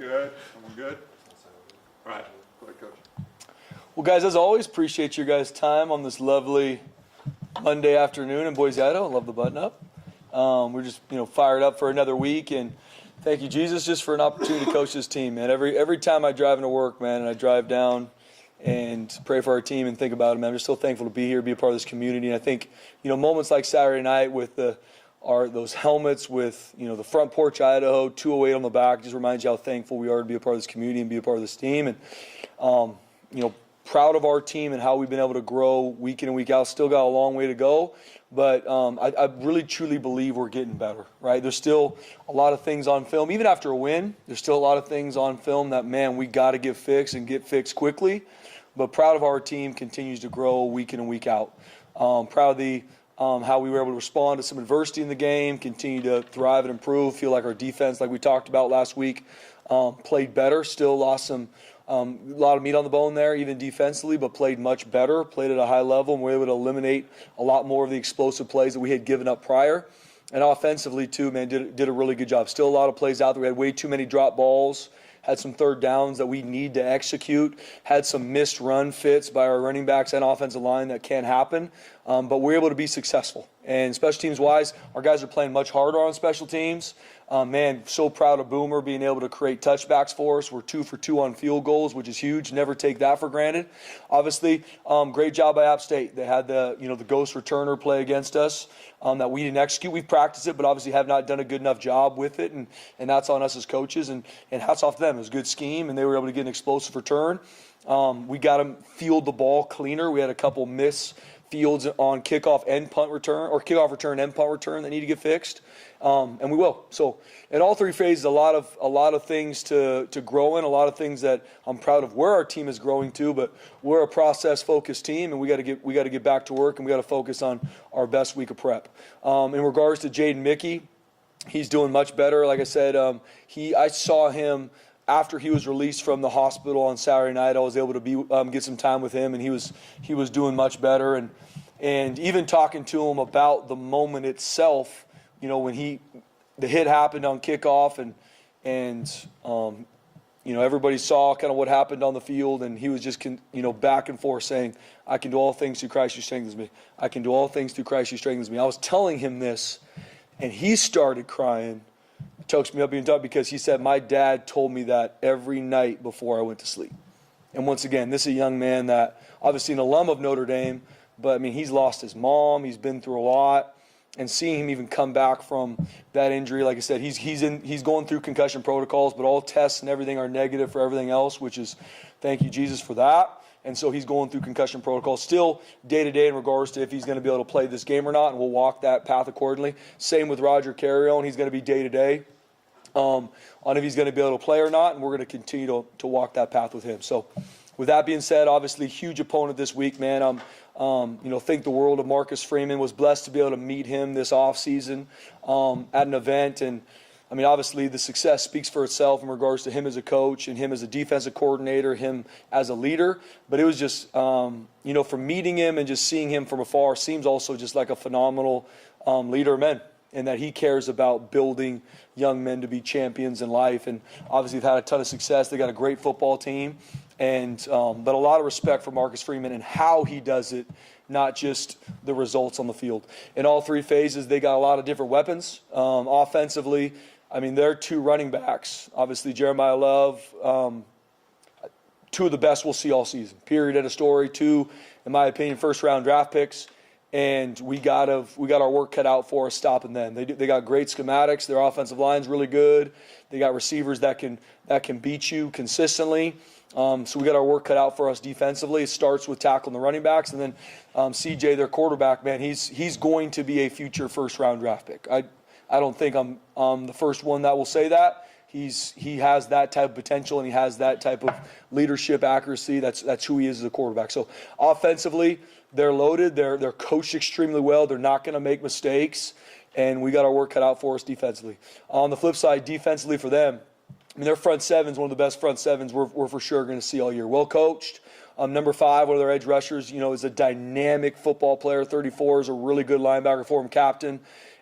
good? Someone good? All right. Go ahead, Coach. Well, guys, as always, appreciate your guys' time on this lovely Monday afternoon in Boise, Idaho. I love the button-up. We're just, fired up for another week, and thank you, Jesus, just for an opportunity to coach this team, man. Every time I drive into work, man, and I drive down and pray for our team and think about it, man, I'm just so thankful to be here, be a part of this community. And I think, moments like Saturday night with those helmets with, the front porch Idaho, 208 on the back, just reminds you how thankful we are to be a part of this community and be a part of this team. And, proud of our team and how we've been able to grow week in and week out. Still got a long way to go, but I really truly believe we're getting better, right? There's still a lot of things on film. Even after a win, there's still a lot of things on film that, man, we got to get fixed and get fixed quickly. But proud of our team continues to grow week in and week out. Proud of how we were able to respond to some adversity in the game, continue to thrive and improve. Feel like our defense, like we talked about last week, played better. Still lost a lot of meat on the bone there, even defensively, but played much better, played at a high level, and were able to eliminate a lot more of the explosive plays that we had given up prior. And offensively, too, man, did a really good job. Still a lot of plays out there. We had way too many drop balls, had some third downs that we need to execute, had some missed run fits by our running backs and offensive line that can't happen, but we're able to be successful. And special teams-wise, our guys are playing much harder on special teams. Man, so proud of Boomer being able to create touchbacks for us. We're 2 for 2 on field goals, which is huge. Never take that for granted. Obviously, great job by App State. They had the ghost returner play against us that we didn't execute. We've practiced it, but obviously have not done a good enough job with it, and that's on us as coaches. And hats off to them. It was a good scheme, and they were able to get an explosive return. We got them field the ball cleaner. We had a couple miss fields on kickoff and punt return, or kickoff return and punt return that need to get fixed, and we will. So in all three phases, a lot of things to grow in, a lot of things that I'm proud of where our team is growing to. But we're a process-focused team, and we got to get back to work, and we got to focus on our best week of prep. In regards to Jaden Mickey, he's doing much better. Like I said, I saw him after he was released from the hospital on Saturday night. I was able to get some time with him, and he was doing much better. And even talking to him about the moment itself, when the hit happened on kickoff, and everybody saw kind of what happened on the field, and he was just back and forth saying, "I can do all things through Christ who strengthens me. I can do all things through Christ who strengthens me." I was telling him this, and he started crying. Chokes me up being tough because he said, "My dad told me that every night before I went to sleep." And once again, this is a young man that obviously an alum of Notre Dame, but he's lost his mom. He's been through a lot, and seeing him even come back from that injury, like I said, he's going through concussion protocols, but all tests and everything are negative for everything else, which is thank you Jesus for that. And so he's going through concussion protocols still day to day in regards to if he's going to be able to play this game or not, and we'll walk that path accordingly. Same with Roger Carrion. He's going to be day to day on if he's going to be able to play or not, and we're going to continue to walk that path with him. So with that being said, obviously huge opponent this week, man. Think the world of Marcus Freeman. Was blessed to be able to meet him this offseason at an event. And, obviously the success speaks for itself in regards to him as a coach and him as a defensive coordinator, him as a leader. But it was just, from meeting him and just seeing him from afar, seems also just like a phenomenal leader of men, and that he cares about building young men to be champions in life. And obviously they've had a ton of success. They got a great football team, and but a lot of respect for Marcus Freeman and how he does it, not just the results on the field. In all three phases, they got a lot of different weapons. Offensively, they're 2 running backs. Obviously, Jeremiah Love, 2 of the best we'll see all season. Period. End of story. 2, in my opinion, first-round draft picks. And we got our work cut out for us stopping them. They got great schematics. Their offensive line's really good. They got receivers that can beat you consistently. So we got our work cut out for us defensively. It starts with tackling the running backs, and then CJ, their quarterback, man, he's going to be a future first-round draft pick. I don't think I'm the first one that will say that. He has that type of potential, and he has that type of leadership accuracy. That's who he is as a quarterback. So offensively, they're loaded. They're coached extremely well. They're not going to make mistakes, and we got our work cut out for us defensively. On the flip side, defensively for them, their front seven's one of the best front sevens we're for sure going to see all year. Well coached. Number 5, one of their edge rushers, is a dynamic football player. 34 is a really good linebacker for him, captain.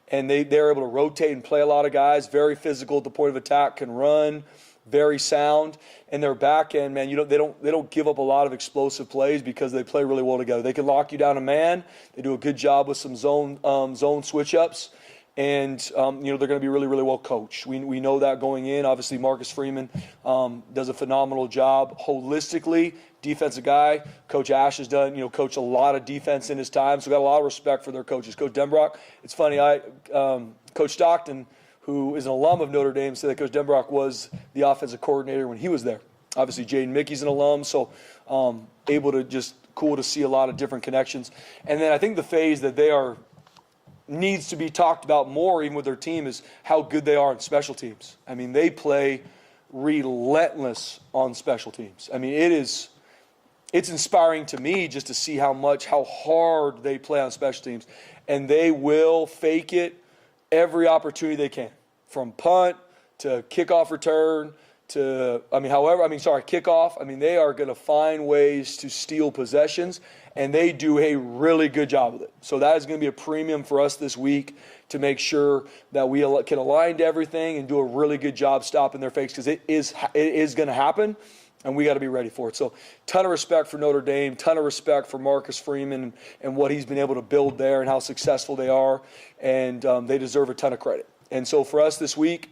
And they're able to rotate and play a lot of guys. Very physical at the point of attack, can run, very sound. And their back end, man, they don't give up a lot of explosive plays because they play really well together. They can lock you down a man. They do a good job with some zone switch ups. And, they're going to be really, really well coached. We know that going in. Obviously, Marcus Freeman does a phenomenal job holistically. Defensive guy. Coach Ash has done, coached a lot of defense in his time. So got a lot of respect for their coaches. Coach Denbrock, it's funny, Coach Stockton, who is an alum of Notre Dame, said that Coach Denbrock was the offensive coordinator when he was there. Obviously, Jaden Mickey's an alum, so able to just cool to see a lot of different connections. And then I think the phase that they are needs to be talked about more, even with their team, is how good they are in special teams. I mean, they play relentless on special teams. I mean, it's inspiring to me just to see how hard they play on special teams. And they will fake it every opportunity they can, from punt to kickoff return to, kickoff. I mean, they are going to find ways to steal possessions, and they do a really good job of it. So that is going to be a premium for us this week to make sure that we can align to everything and do a really good job stopping their fakes, because it is going to happen, and we got to be ready for it. So ton of respect for Notre Dame, ton of respect for Marcus Freeman and what he's been able to build there and how successful they are, and they deserve a ton of credit. And so for us this week,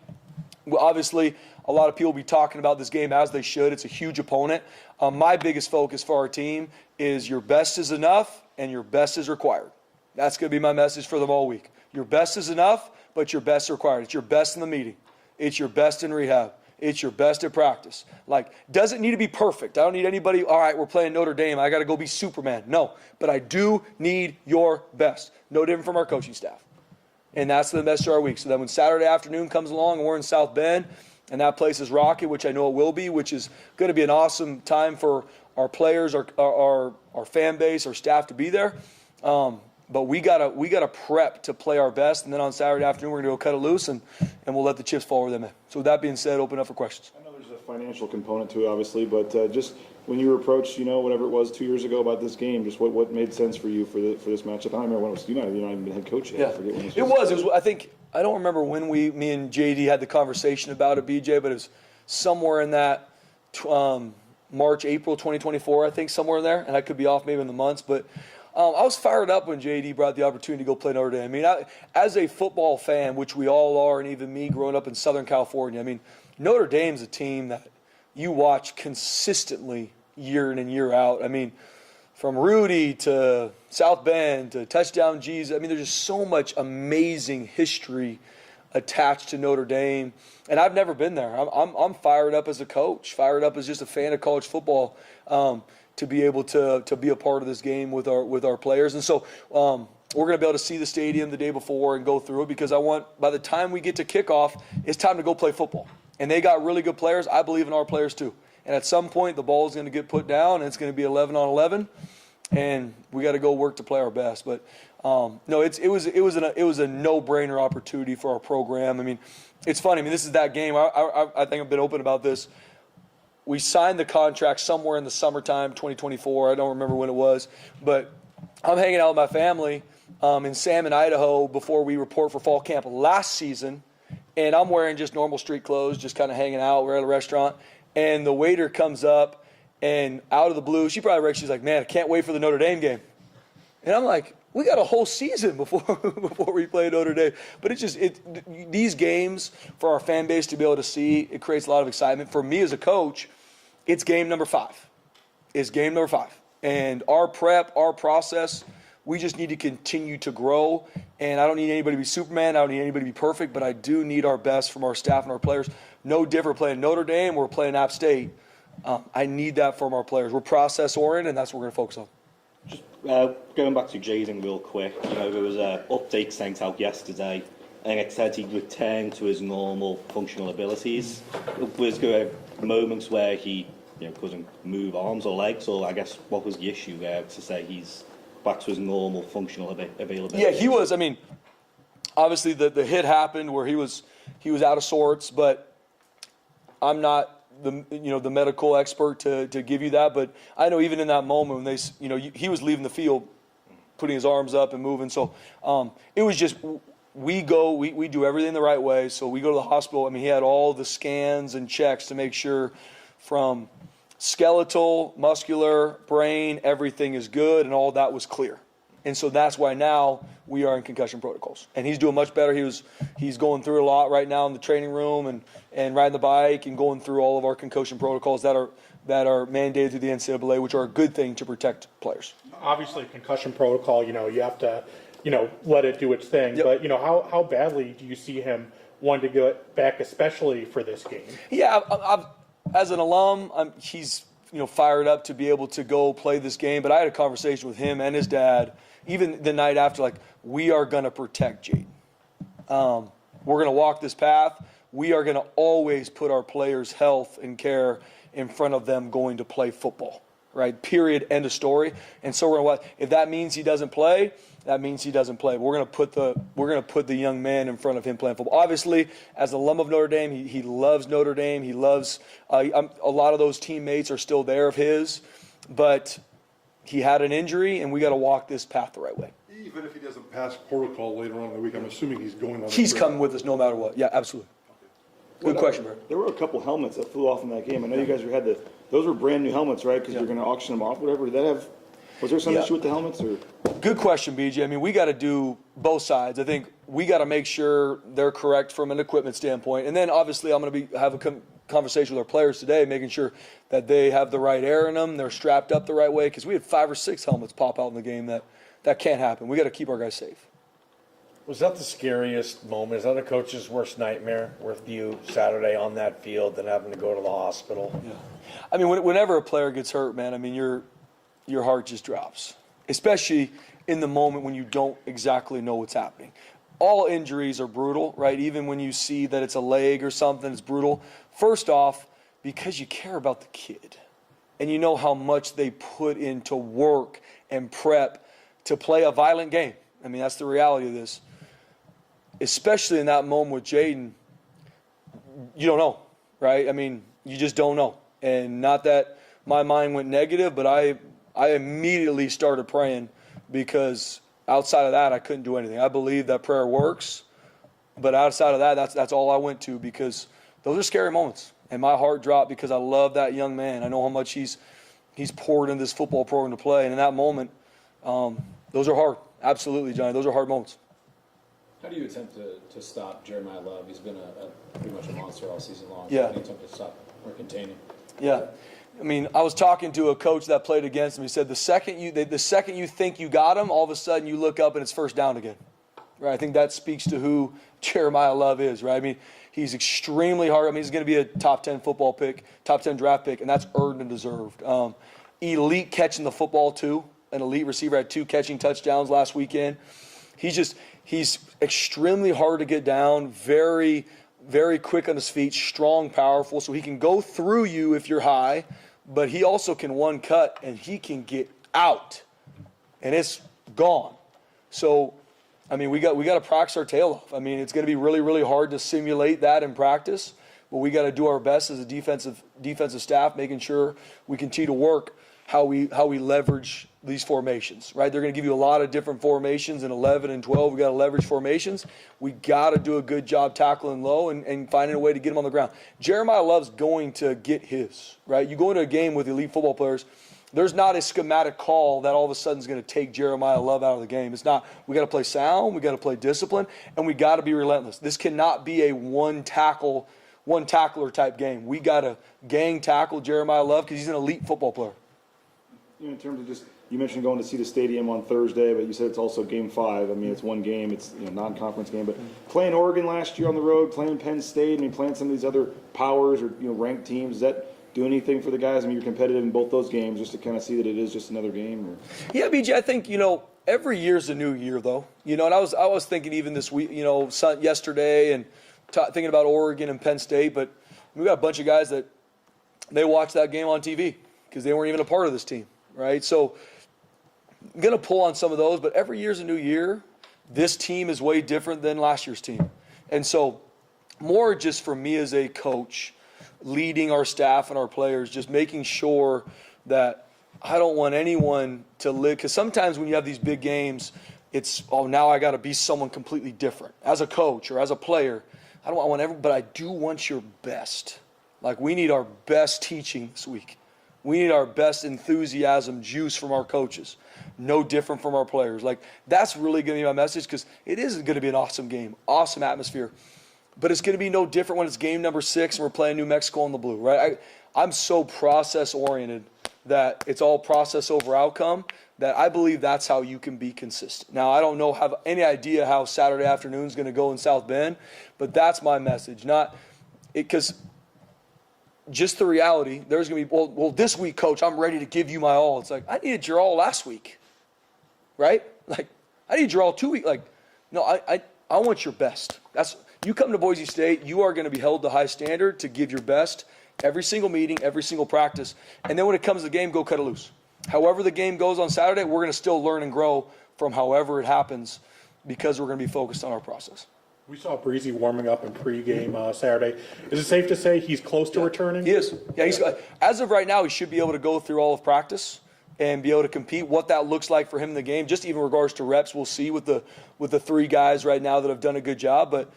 obviously, a lot of people will be talking about this game, as they should. It's a huge opponent. My biggest focus for our team is your best is enough and your best is required. That's going to be my message for them all week. Your best is enough, but your best is required. It's your best in the meeting. It's your best in rehab. It's your best at practice. Doesn't need to be perfect. I don't need anybody, all right, we're playing Notre Dame, I got to go be Superman. No, but I do need your best. No different from our coaching staff. And that's the best of our week. So then when Saturday afternoon comes along and we're in South Bend, and that place is rocking, which I know it will be, which is going to be an awesome time for our players, our fan base, our staff to be there. But we gotta prep to play our best, and then on Saturday afternoon we're going to go cut it loose, and we'll let the chips fall where they may. So with that being said, open up for questions. I know there's a financial component to it, obviously, but just when you were approached, whatever it was 2 years ago about this game, just what made sense for you for this matchup? I don't remember when it was. You might have even been head coach yet. Yeah, I forget when it was. I don't remember when me and JD had the conversation about it, BJ, but it was somewhere in that March, April 2024, I think, somewhere in there, and I could be off maybe in the months, but I was fired up when JD brought the opportunity to go play Notre Dame. I mean, as a football fan, which we all are, and even me growing up in Southern California, I mean, Notre Dame's a team that you watch consistently year in and year out. I mean, from Rudy to South Bend to Touchdown Jesus, I mean, there's just so much amazing history attached to Notre Dame. And I've never been there. I'm fired up as a coach, fired up as just a fan of college football, to be able to be a part of this game with our players. And so we're going to be able to see the stadium the day before and go through it, because by the time we get to kickoff, it's time to go play football. And they got really good players. I believe in our players too. And at some point, the ball is going to get put down, and it's going to be 11 on 11, and we got to go work to play our best. But no, it was a no-brainer opportunity for our program. I mean, it's funny. I mean, this is that game. I think I've been open about this. We signed the contract somewhere in the summertime, 2024. I don't remember when it was, but I'm hanging out with my family in Salmon, Idaho, before we report for fall camp last season, and I'm wearing just normal street clothes, just kind of hanging out. We're at a restaurant. And the waiter comes up, and out of the blue, she's like, man, I can't wait for the Notre Dame game. And I'm like, we got a whole season before we play Notre Dame. But these games, for our fan base to be able to see, it creates a lot of excitement. For me as a coach, it's game number 5. It's game number 5. And our prep, our process, we just need to continue to grow. And I don't need anybody to be Superman. I don't need anybody to be perfect. But I do need our best from our staff and our players. No different playing Notre Dame or playing App State. I need that from our players. We're process-oriented, and that's what we're going to focus on. Just going back to Jaden real quick, there was an update sent out yesterday, and it said he'd return to his normal functional abilities. Was there moments where he couldn't move arms or legs, or I guess what was the issue there to say he's back to his normal functional availability? Yeah, he was. I mean, obviously the hit happened where he was out of sorts, but I'm not the medical expert to give you that, but I know even in that moment when he was leaving the field, putting his arms up and moving. So it was just we do everything the right way. So we go to the hospital. I mean, he had all the scans and checks to make sure from skeletal, muscular, brain, everything is good, and all that was clear. And so that's why now we are in concussion protocols. And he's doing much better. He's going through a lot right now in the training room and riding the bike and going through all of our concussion protocols that are mandated through the NCAA, which are a good thing to protect players. Obviously, concussion protocol, you have to, let it do its thing. Yep. But, how badly do you see him wanting to get back, especially for this game? Yeah, I've as an alum, he's fired up to be able to go play this game. But I had a conversation with him and his dad, even the night after, like, we are going to protect Jaden. We're going to walk this path. We are going to always put our players' health and care in front of them going to play football, right? Period, end of story. And so we're going to, if that means he doesn't play, that means he doesn't play. But we're going to put the young man in front of him playing football. Obviously, as an alum of Notre Dame, he loves Notre Dame. He loves a lot of those teammates are still there of his, but he had an injury, and we got to walk this path the right way. Even if he doesn't pass protocol later on in the week, I'm assuming he's going on. He's coming with us no matter what. Yeah, absolutely. Good question, bro. There were a couple helmets that flew off in that game. I know you guys had those were brand new helmets, right? Because you're going to auction them off, whatever. Was there some issue with the helmets? Or? Good question, BJ. I mean, we got to do both sides. I think we got to make sure they're correct from an equipment standpoint. And then obviously I'm going to have a conversation with our players today, making sure that they have the right air in them, they're strapped up the right way, because we had 5 or 6 helmets pop out in the game that can't happen. We got to keep our guys safe. Was that the scariest moment? Is that a coach's worst nightmare with you Saturday on that field than having to go to the hospital? Yeah. I mean, whenever a player gets hurt, man, I mean, your heart just drops, especially in the moment when you don't exactly know what's happening. All injuries are brutal, right? Even when you see that it's a leg or something, it's brutal. First off, because you care about the kid and you know how much they put into work and prep to play a violent game. I mean, that's the reality of this. Especially in that moment with Jaden, you don't know, right? I mean, you just don't know. And not that my mind went negative, but I immediately started praying, because outside of that, I couldn't do anything. I believe that prayer works, but outside of that, that's all I went to, because those are scary moments. And my heart dropped because I love that young man. I know how much he's poured into this football program to play. And in that moment, those are hard. Absolutely, Johnny. Those are hard moments. How do you attempt to stop Jeremiah Love? He's been pretty much a monster all season long. Yeah. How do you attempt to stop or contain him? Yeah. I mean, I was talking to a coach that played against him. He said the second you think you got him, all of a sudden you look up and it's first down again. Right? I think that speaks to who Jeremiah Love is, right? I mean, he's extremely hard. I mean, he's going to be a top 10 football pick, top 10 draft pick, and that's earned and deserved. Elite catching the football, too. An elite receiver, had 2 catching touchdowns last weekend. He's extremely hard to get down, very, very quick on his feet, strong, powerful, so he can go through you if you're high, but he also can one cut and he can get out, and it's gone. So, I mean, we got to practice our tail off. I mean, it's going to be really, really hard to simulate that in practice, but we got to do our best as a defensive staff, making sure we continue to work how we leverage these formations, right? They're going to give you a lot of different formations in 11 and 12. We got to leverage formations. We got to do a good job tackling low and finding a way to get him on the ground. Jeremiah Love's going to get his, right? You go into a game with elite football players, there's not a schematic call that all of a sudden is going to take Jeremiah Love out of the game. It's not. We got to play sound, we got to play discipline, and we got to be relentless. This cannot be a one tackler type game. We got to gang tackle Jeremiah Love because he's an elite football player. In terms of just, you mentioned going to see the stadium on Thursday, but you said it's also Game 5. I mean, it's one game, it's non-conference game. But playing Oregon last year on the road, playing Penn State, I mean, playing some of these other powers or ranked teams, does that do anything for the guys? I mean, you're competitive in both those games, just to kind of see that it is just another game. Or? Yeah, BJ, I think every year's a new year, though. And I was thinking even this week, yesterday, and thinking about Oregon and Penn State. But we got a bunch of guys that they watched that game on TV because they weren't even a part of this team. Right, so I'm going to pull on some of those, but every year's a new year. This team is way different than last year's team. And so more just for me as a coach, leading our staff and our players, just making sure that I don't want anyone to live, because sometimes when you have these big games, it's, oh, now I got to be someone completely different. As a coach or as a player, I want everyone, but I do want your best. Like, we need our best teaching this week. We need our best enthusiasm juice from our coaches. No different from our players. Like, that's really going to be my message, because it is going to be an awesome game, awesome atmosphere. But it's going to be no different when it's game number 6 and we're playing New Mexico in the blue, right? I'm so process-oriented that it's all process over outcome, that I believe that's how you can be consistent. Now, I don't have any idea how Saturday afternoon is going to go in South Bend, but that's my message. Because just the reality, there's going to be, well, this week, coach, I'm ready to give you my all. It's like, I needed your all last week, right? Like, I need your all 2 weeks. Like, no, I want your best. You come to Boise State, you are going to be held to high standard to give your best every single meeting, every single practice. And then when it comes to the game, go cut it loose. However the game goes on Saturday, we're going to still learn and grow from however it happens, because we're going to be focused on our process. We saw Breezy warming up in pregame Saturday. Is it safe to say he's close to returning? He is. Yeah, as of right now, he should be able to go through all of practice and be able to compete. What that looks like for him in the game, just even in regards to reps, we'll see with the 3 guys right now that have done a good job. But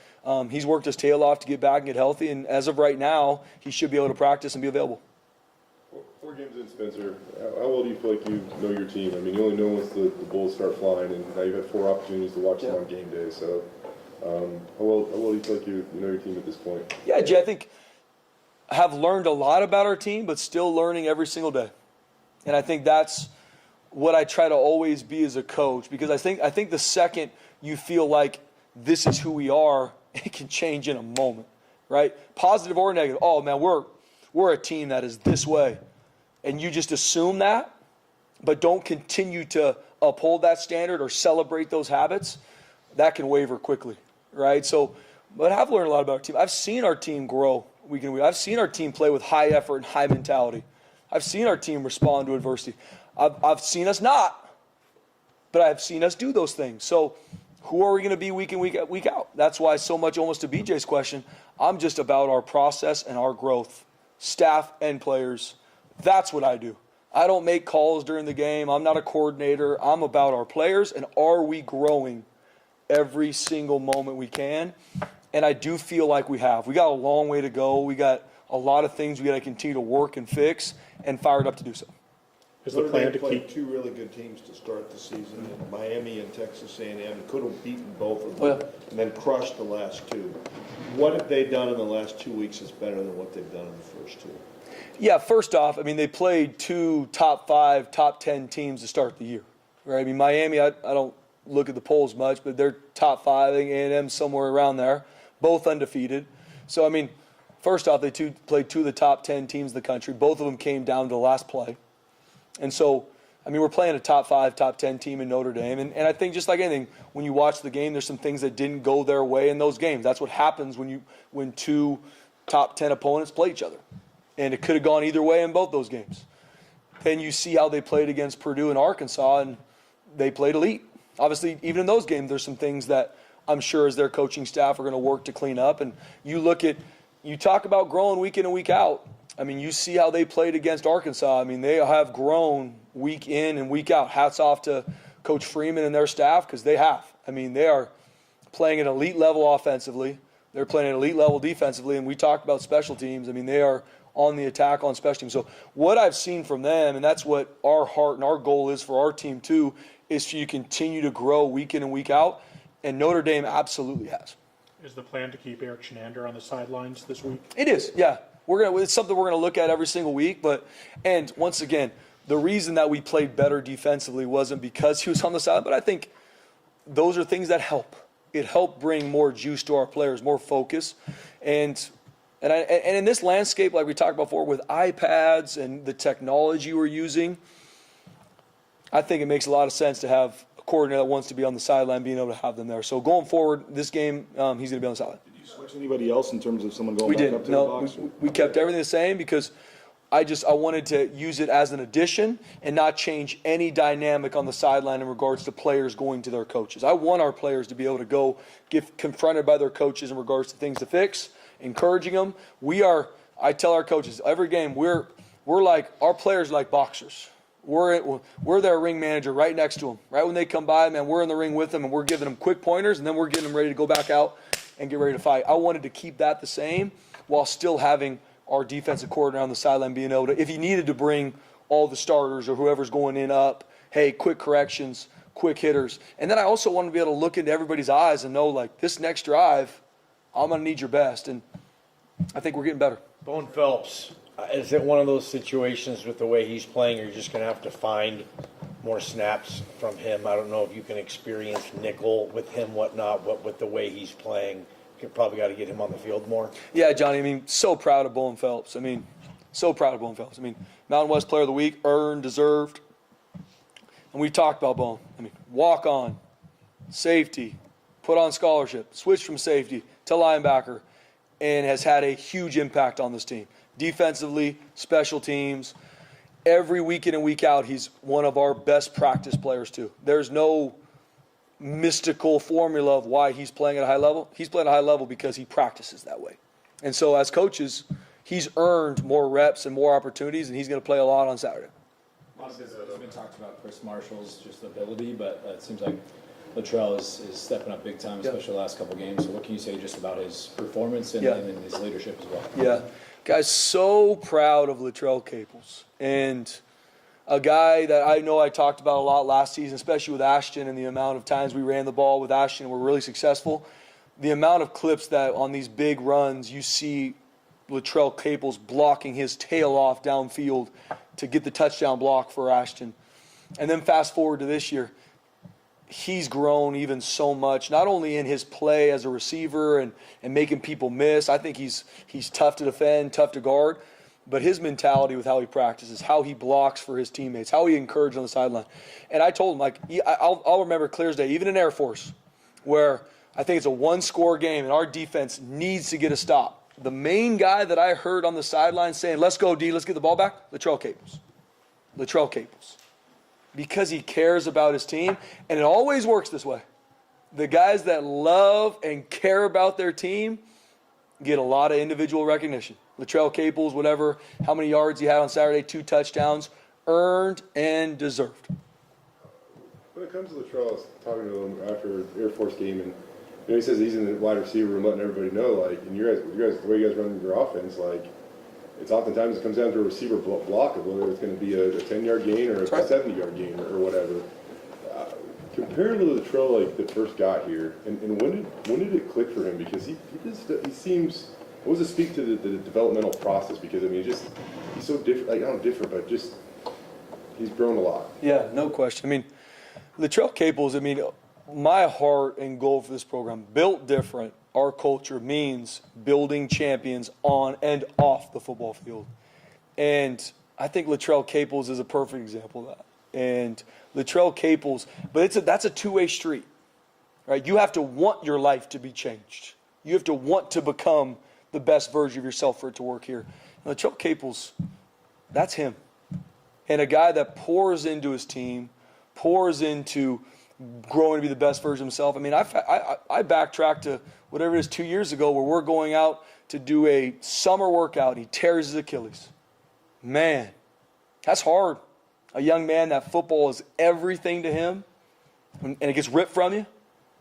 he's worked his tail off to get back and get healthy. And as of right now, he should be able to practice and be available. 4 games in, Spencer, how well do you feel like you know your team? I mean, you only know once the Bulls start flying, and now you've had 4 opportunities to watch them on game day. So how well do you feel like you know your team at this point? Yeah, Jay, I think I have learned a lot about our team, but still learning every single day. And I think that's what I try to always be as a coach, because I think the second you feel like this is who we are, it can change in a moment, right? Positive or negative. Oh, man, we're a team that is this way. And you just assume that, but don't continue to uphold that standard or celebrate those habits, that can waver quickly, right? So, but I've learned a lot about our team. I've seen our team grow week in week. I've seen our team play with high effort and high mentality. I've seen our team respond to adversity. I've seen us not, but I've seen us do those things. So who are we going to be week in, week out? That's why so much, almost to BJ's question, I'm just about our process and our growth, staff and players. That's what I do. I don't make calls during the game. I'm not a coordinator. I'm about our players, and are we growing every single moment we can? And I do feel like we have. We got a long way to go. We got a lot of things we got to continue to work and fix, and fired up to do so. Is the plan to played keep 2 really good teams to start the season, in Miami and Texas A&M. Could have beaten both of them, Oh, yeah. and then crushed the last 2. What have they done in the last 2 weeks is better than what they've done in the first 2? Yeah, first off, I mean, they played 2 top 5, top 10 teams to start the year, right? I mean, Miami, I don't look at the polls much, but they're top 5. I think A&M somewhere around there, both undefeated. So, I mean, first off, they played 2 of the top 10 teams in the country. Both of them came down to the last play. And so, I mean, we're playing a top 5, top 10 team in Notre Dame. And I think just like anything, when you watch the game, there's some things that didn't go their way in those games. That's what happens when 2 top 10 opponents play each other. And it could have gone either way in both those games. Then you see how they played against Purdue and Arkansas, and they played elite. Obviously, even in those games, there's some things that I'm sure as their coaching staff are going to work to clean up. And you talk about growing week in and week out. I mean, you see how they played against Arkansas. I mean, they have grown week in and week out. Hats off to Coach Freeman and their staff, because they have. I mean, they are playing at elite level offensively. They're playing at elite level defensively. And we talked about special teams. I mean, they are on the attack on special teams. So what I've seen from them, and that's what our heart and our goal is for our team too, is for you to continue to grow week in and week out. And Notre Dame absolutely has. Is the plan to keep Eric Shenander on the sidelines this week? It is, yeah. It's something we're going to look at every single week. And once again, the reason that we played better defensively wasn't because he was on the side, but I think those are things that help. It helped bring more juice to our players, more focus. And in this landscape, like we talked about before, with iPads and the technology we're using, I think it makes a lot of sense to have a coordinator that wants to be on the sideline, being able to have them there. So going forward, this game, he's going to be on the sideline. Did you switch anybody else in terms of someone going We back did. up to the No, box? we kept everything the same because I wanted to use it as an addition and not change any dynamic on the sideline in regards to players going to their coaches. I want our players to be able to go get confronted by their coaches in regards to things to fix, encouraging them. I tell our coaches every game, we're like, our players are like boxers. We're their ring manager right next to them. Right when they come by, man, we're in the ring with them, and we're giving them quick pointers, and then we're getting them ready to go back out and get ready to fight. I wanted to keep that the same while still having our defensive coordinator on the sideline being able to, if he needed to bring all the starters or whoever's going in up, hey, quick corrections, quick hitters. And then I also wanted to be able to look into everybody's eyes and know, like, this next drive, I'm going to need your best. And I think we're getting better. Bone Phelps, is it one of those situations with the way he's playing, you're just going to have to find more snaps from him? I don't know if you can experience nickel with him, whatnot, what with the way he's playing. You probably got to get him on the field more. Yeah, Johnny, I mean, so proud of Bone Phelps. So proud of Bone Phelps. Mountain West Player of the Week, earned, deserved. And we talked about Bone. Walk on, safety, put on scholarship, switch from safety to linebacker, and has had a huge impact on this team. Defensively, special teams, every week in and week out, he's one of our best practice players too. There's no mystical formula of why he's playing at a high level. He's playing at a high level because he practices that way. And so as coaches, he's earned more reps and more opportunities, and he's going to play a lot on Saturday. A lot of this has been talked about Chris Marshall's just ability, but it seems like Latrell is stepping up big time, especially the last couple games. So what can you say just about his performance and his leadership as well? Yeah. Guys, so proud of Latrell Caples. And a guy that I know I talked about a lot last season, especially with Ashton and the amount of times we ran the ball with Ashton and we're really successful. The amount of clips that on these big runs you see Latrell Caples blocking his tail off downfield to get the touchdown block for Ashton. And then fast forward to this year, he's grown even so much, not only in his play as a receiver and making people miss. I think he's tough to defend, tough to guard, but his mentality with how he practices, how he blocks for his teammates, how he encourages on the sideline. And I told him, I'll remember clear as day, even in Air Force, where I think it's a one-score game and our defense needs to get a stop. The main guy that I heard on the sideline saying, let's go, D, let's get the ball back, Latrell Caples. Latrell Caples. Because he cares about his team, and it always works this way. The guys that love and care about their team get a lot of individual recognition. Latrell Caples, whatever, how many yards he had on Saturday, 2 touchdowns, earned and deserved. When it comes to Latrell, I was talking to him after Air Force game, and he says he's in the wide receiver room letting everybody know, and you guys, the way you guys run your offense, it's oftentimes it comes down to a receiver block of whether it's going to be a 10-yard gain or a 70-yard gain or whatever. Compared to Latrell, that first got here, and when did it click for him? Because he seems. What does it speak to the developmental process? Because he's so different. Not different, but just he's grown a lot. Yeah, no question. Latrell Caples. My heart and goal for this program, built different. Our culture means building champions on and off the football field. And I think Latrell Caples is a perfect example of that. And Latrell Caples, but that's a two-way street, right? You have to want your life to be changed. You have to want to become the best version of yourself for it to work here. And Latrell Caples, that's him. And a guy that pours into his team, pours into growing to be the best version of himself. I backtracked to whatever it is 2 years ago where we're going out to do a summer workout and he tears his Achilles. Man, that's hard. A young man that football is everything to him and it gets ripped from you,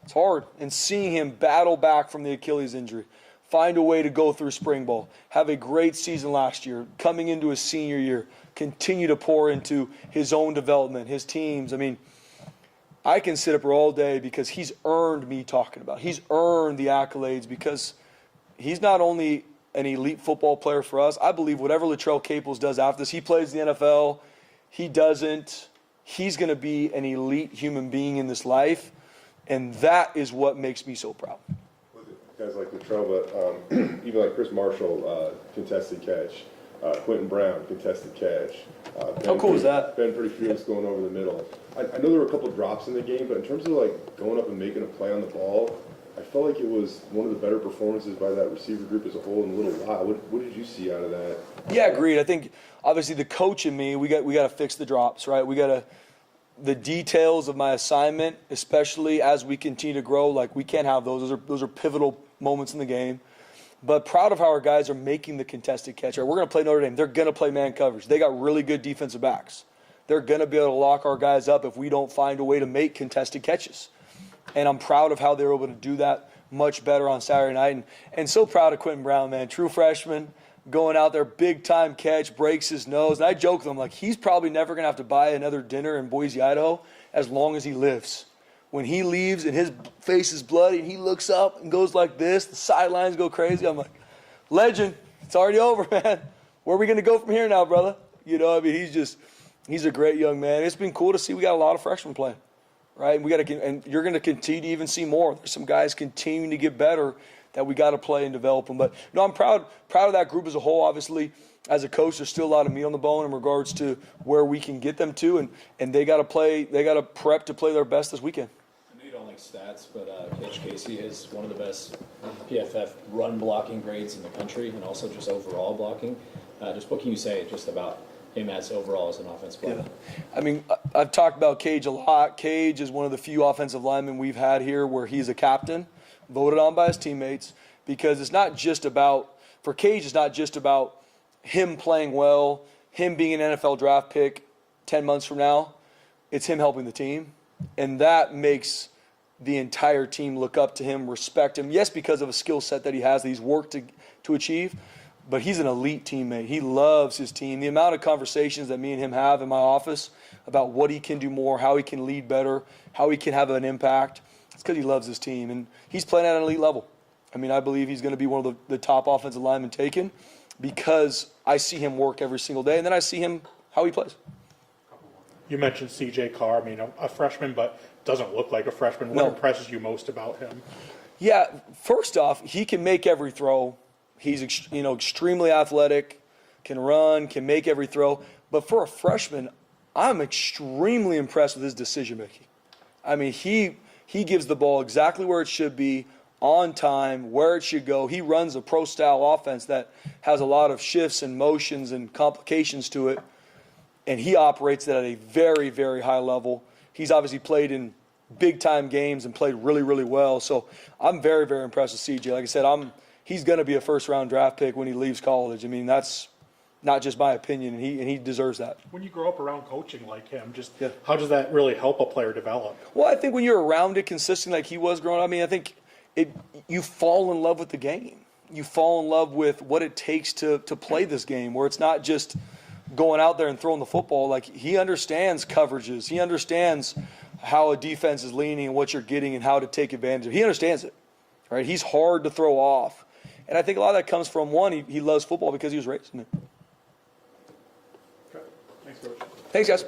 it's hard. And seeing him battle back from the Achilles injury, find a way to go through spring ball, have a great season last year, coming into his senior year, continue to pour into his own development, his teams. I can sit up here all day because he's earned me talking about. He's earned the accolades because he's not only an elite football player for us. I believe whatever Latrell Caples does after this, he plays the NFL, he doesn't. He's going to be an elite human being in this life, and that is what makes me so proud. Guys like Latrell, but even like Chris Marshall, contested catch. Quentin Brown, contested catch. How cool is that? Ben pretty fearless going over the middle. I know there were a couple drops in the game, but in terms of going up and making a play on the ball, I felt like it was one of the better performances by that receiver group as a whole in a little while. What did you see out of that? Yeah, agreed. I think obviously the coach in me, we got to fix the drops, right? The details of my assignment, especially as we continue to grow, we can't have those. Those are pivotal moments in the game. But proud of how our guys are making the contested catch. Right? We're going to play Notre Dame. They're going to play man coverage. They got really good defensive backs. they're going to be able to lock our guys up if we don't find a way to make contested catches. And I'm proud of how they were able to do that much better on Saturday night. And so proud of Quentin Brown, man. True freshman, going out there, big-time catch, breaks his nose. And I joke with him, like, he's probably never going to have to buy another dinner in Boise, Idaho as long as he lives. When he leaves and his face is bloody and he looks up and goes like this, the sidelines go crazy. I'm like, legend, it's already over, man. Where are we going to go from here now, brother? You know, I mean, he's a great young man. It's been cool to see we got a lot of freshmen playing, right? And you're going to continue to even see more. There's some guys continuing to get better that we got to play and develop them. But no, I'm proud of that group as a whole. Obviously, as a coach, there's still a lot of meat on the bone in regards to where we can get them to, and they got to play. They got to prep to play their best this weekend. I know you don't like stats, but Coach Casey is one of the best PFF run blocking grades in the country, and also just overall blocking. Just what can you say just about him as overall as an offensive player? Yeah. I mean, I've talked about Cage a lot. Cage is one of the few offensive linemen we've had here where he's a captain, voted on by his teammates, because it's not just about, for Cage, it's not just about him playing well, him being an NFL draft pick 10 months from now. It's him helping the team, and that makes the entire team look up to him, respect him. Yes, because of a skill set that he has that he's worked to achieve, but he's an elite teammate. He loves his team. The amount of conversations that me and him have in my office about what he can do more, how he can lead better, how he can have an impact, it's because he loves his team, and he's playing at an elite level. I mean, I believe he's going to be one of the top offensive linemen taken because I see him work every single day, and then I see him how he plays. You mentioned C.J. Carr. I mean, a freshman, but doesn't look like a freshman. What impresses you most about him? Yeah, first off, he can make every throw. He's extremely athletic, can run, can make every throw. But for a freshman, I'm extremely impressed with his decision making. I mean, he gives the ball exactly where it should be, on time, where it should go. He runs a pro-style offense that has a lot of shifts and motions and complications to it, and he operates it at a very, very high level. He's obviously played in big-time games and played really, really well. So I'm very, very impressed with CJ. Like I said, he's going to be a first-round draft pick when he leaves college. I mean, that's not just my opinion, and he deserves that. When you grow up around coaching like him, how does that really help a player develop? Well, I think when you're around it consistently like he was growing up, I mean, I think you fall in love with the game. You fall in love with what it takes to play this game, where it's not just going out there and throwing the football. Like, he understands coverages. He understands how a defense is leaning and what you're getting and how to take advantage of it. He understands it, right? He's hard to throw off. And I think a lot of that comes from, one, he loves football because he was raised in it. Okay. Thanks, Coach. Thanks, guys.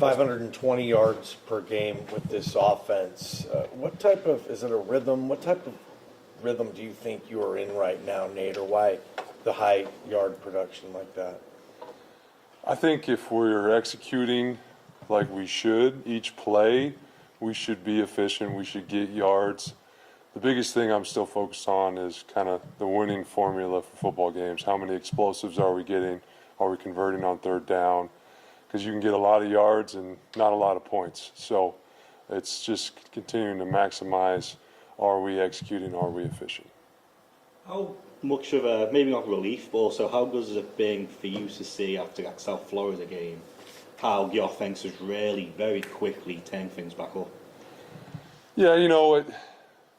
520 yards per game with this offense. What type of, is it a rhythm? What type of rhythm do you think you are in right now, Nate, or why the high yard production like that? I think if we're executing like we should, each play, we should be efficient, we should get yards. The biggest thing I'm still focused on is kind of the winning formula for football games. How many explosives are we getting? Are we converting on third down? Because you can get a lot of yards and not a lot of points. So it's just continuing to maximize, are we executing, are we efficient? How much of a, maybe not relief, but also how good has it been for you to see after that South Florida game, how the offense has really very quickly turned things back up? Yeah,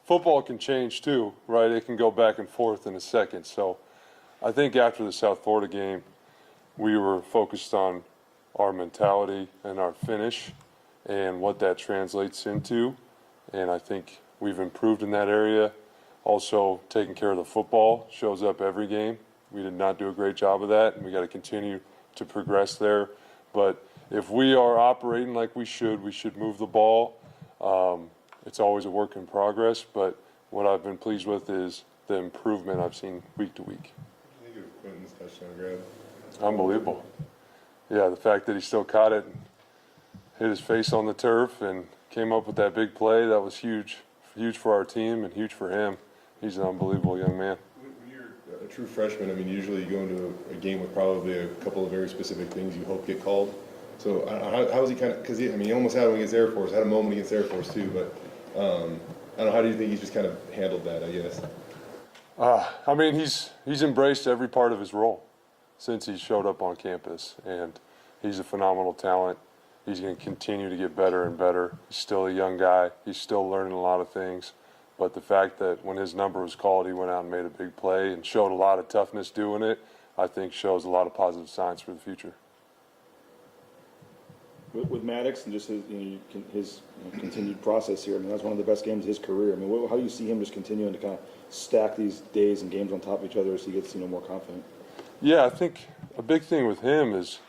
football can change too, right? It can go back and forth in a second. So I think after the South Florida game, we were focused on our mentality and our finish and what that translates into. And I think we've improved in that area. Also, taking care of the football shows up every game. We did not do a great job of that, and we got to continue to progress there. But if we are operating like we should move the ball. It's always a work in progress, but what I've been pleased with is the improvement I've seen week to week. I think it was Quentin's touchdown grab. Unbelievable. Yeah, the fact that he still caught it and hit his face on the turf and came up with that big play, that was huge. Huge for our team and huge for him. He's an unbelievable young man. When you're a true freshman, I mean, usually you go into a game with probably a couple of very specific things you hope get called. So how was he kind of, because he almost had one against Air Force, had a moment against Air Force too, but I don't know, how do you think he's just kind of handled that, I guess? He's embraced every part of his role since he showed up on campus, and he's a phenomenal talent. He's going to continue to get better and better. He's still a young guy. He's still learning a lot of things. But the fact that when his number was called, he went out and made a big play and showed a lot of toughness doing it, I think shows a lot of positive signs for the future. With Maddox and just his continued process here, I mean, that's one of the best games of his career. I mean, how do you see him just continuing to kind of stack these days and games on top of each other as he gets more confident? Yeah, I think a big thing with him is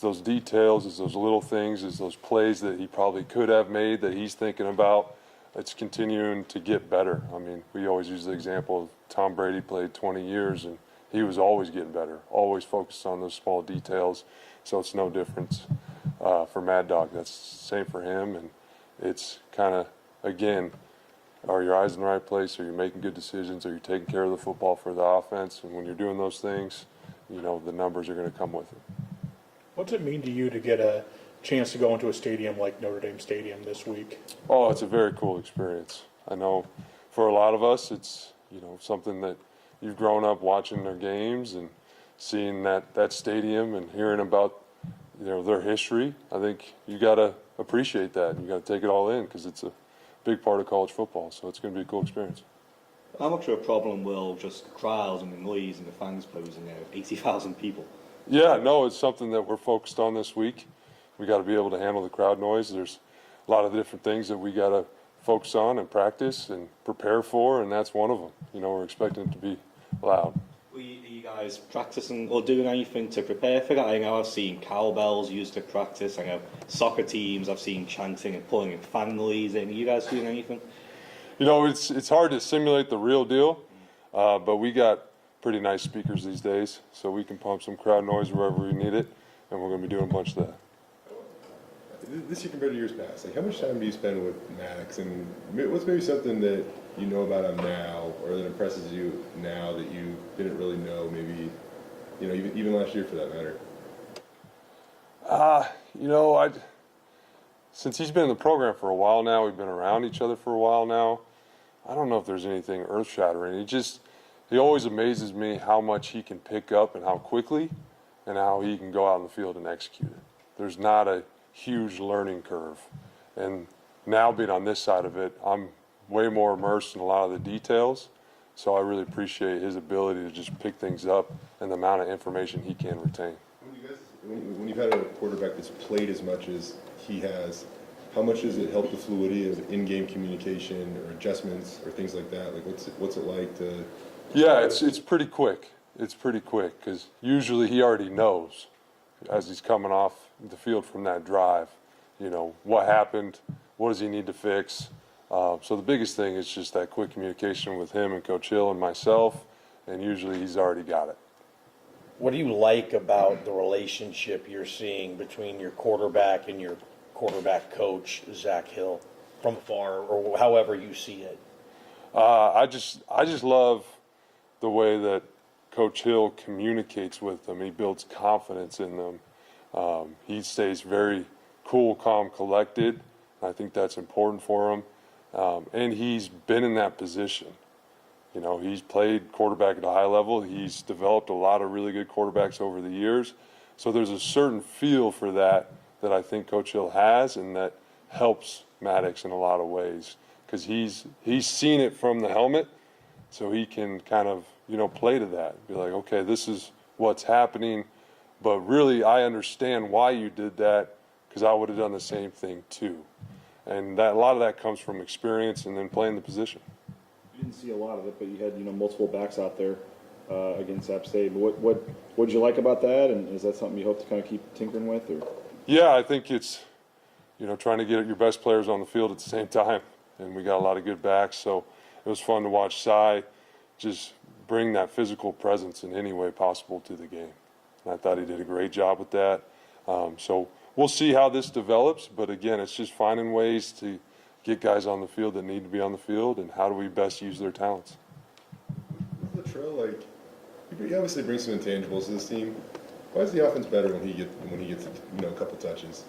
those details, is those little things, is those plays that he probably could have made that he's thinking about. It's continuing to get better. I mean, we always use the example of Tom Brady played 20 years, and he was always getting better, always focused on those small details. So it's no difference for Mad Dog. That's the same for him, and it's kind of, again, are your eyes in the right place? Are you making good decisions? Are you taking care of the football for the offense? And when you're doing those things, the numbers are going to come with it. What's it mean to you to get a chance to go into a stadium like Notre Dame Stadium this week? Oh, it's a very cool experience. I know for a lot of us, it's something that you've grown up watching their games and seeing that stadium and hearing about their history. I think you got to appreciate that, and you got to take it all in because it's a big part of college football. So it's going to be a cool experience. How much of a problem will just crowds and the noise and the fans pose in there? 80,000 people. Yeah, no, it's something that we're focused on this week. We got to be able to handle the crowd noise. There's a lot of different things that we got to focus on and practice and prepare for, and that's one of them. We're expecting it to be loud. Are you guys practicing or doing anything to prepare for that? I know I've seen cowbells used to practice. I know soccer teams, I've seen chanting and pulling in fan noise in. Are you guys doing anything? It's hard to simulate the real deal, but we got pretty nice speakers these days, so we can pump some crowd noise wherever we need it, and we're going to be doing a bunch of that. This year compared to years past, how much time do you spend with Maddox, and what's maybe something that you know about him now, or that impresses you now that you didn't really know, maybe, even last year for that matter? Since he's been in the program for a while now, we've been around each other for a while now, I don't know if there's anything earth-shattering. He always amazes me how much he can pick up and how quickly, and how he can go out in the field and execute it. There's not a huge learning curve. And now being on this side of it, I'm way more immersed in a lot of the details, so I really appreciate his ability to just pick things up and the amount of information he can retain. When you've had a quarterback that's played as much as he has, how much does it help the fluidity of in-game communication or adjustments or things like that? Like, what's it like to? Yeah, it's pretty quick. It's pretty quick because usually he already knows, as he's coming off the field from that drive. What happened? What does he need to fix? So the biggest thing is just that quick communication with him and Coach Hill and myself, and usually he's already got it. What do you like about the relationship you're seeing between your quarterback and your quarterback coach, Zach Hill, from afar, or however you see it? I just love the way that Coach Hill communicates with them. He builds confidence in them. He stays very cool, calm, collected. I think that's important for him. And he's been in that position. He's played quarterback at a high level. He's developed a lot of really good quarterbacks over the years. So there's a certain feel for that I think Coach Hill has, and that helps Maddox in a lot of ways, because he's seen it from the helmet, so he can kind of play to that, be like, okay, this is what's happening, but really I understand why you did that, because I would have done the same thing too. And a lot of that comes from experience and then playing the position. You didn't see a lot of it, but you had multiple backs out there against App State. What did you like about that, and is that something you hope to kind of keep tinkering with? Or? Yeah, I think it's trying to get your best players on the field at the same time, and we got a lot of good backs, so it was fun to watch Cy just bring that physical presence in any way possible to the game. And I thought he did a great job with that. So we'll see how this develops, but again, it's just finding ways to get guys on the field that need to be on the field, and how do we best use their talents. Latrell, he obviously brings some intangibles to this team. Why is the offense better when he gets a couple touches?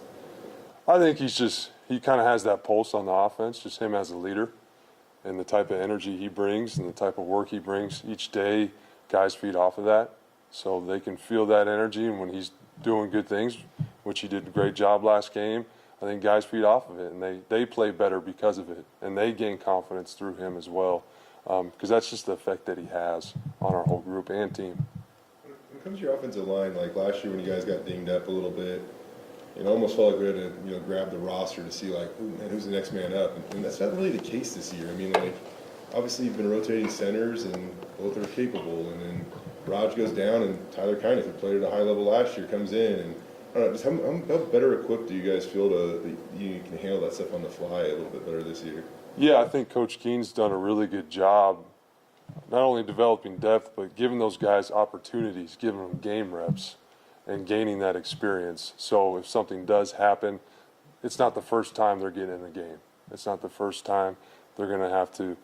I think he kind of has that pulse on the offense, just him as a leader, and the type of energy he brings and the type of work he brings each day. Guys feed off of that, so they can feel that energy, and when he's doing good things, which he did a great job last game, I think guys feed off of it, and they play better because of it, and they gain confidence through him as well, because that's just the effect that he has on our whole group and team. When it comes to your offensive line, like last year when you guys got dinged up a little bit, it almost felt like we had to grab the roster to see who's the next man up, and that's not really the case this year. I mean, obviously you've been rotating centers, and both are capable, and then Raj goes down, and Tyler Kyneth, who played at a high level last year, comes in, and I don't know, just how better equipped do you guys feel that you can handle that stuff on the fly a little bit better this year? Yeah, I think Coach Keene's done a really good job, not only developing depth, but giving those guys opportunities, giving them game reps, and gaining that experience. So if something does happen, it's not the first time they're getting in the game. It's not the first time they're going to have to,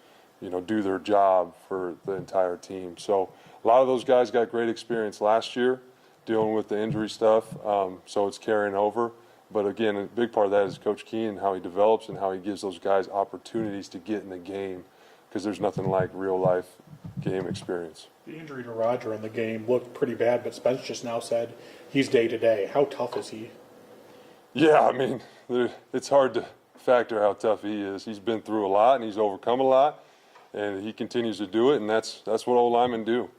do their job for the entire team. So a lot of those guys got great experience last year dealing with the injury stuff, so it's carrying over. But again, a big part of that is Coach Keene, how he develops and how he gives those guys opportunities to get in the game, because there's nothing like real-life game experience. The injury to Roger in the game looked pretty bad, but Spence just now said he's day-to-day. How tough is he? Yeah, I mean, it's hard to factor how tough he is. He's been through a lot, and he's overcome a lot, and he continues to do it, and that's what old linemen do.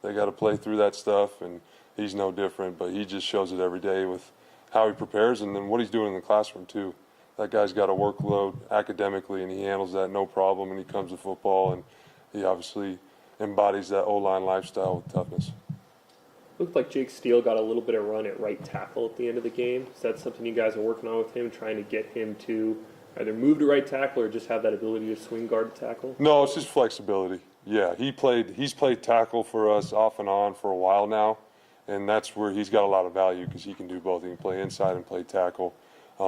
They got to play through that stuff, and he's no different, but he just shows it every day with how he prepares and then what he's doing in the classroom too. That guy's got a workload academically, and he handles that no problem, and he comes to football, and he obviously embodies that O-line lifestyle with toughness. Looked like Jake Steele got a little bit of run at right tackle at the end of the game. Is that something you guys are working on with him, trying to get him to either move to right tackle or just have that ability to swing guard tackle? No, it's just flexibility. Yeah, he's played tackle for us off and on for a while now, and that's where he's got a lot of value, because he can do both. He can play inside and play tackle.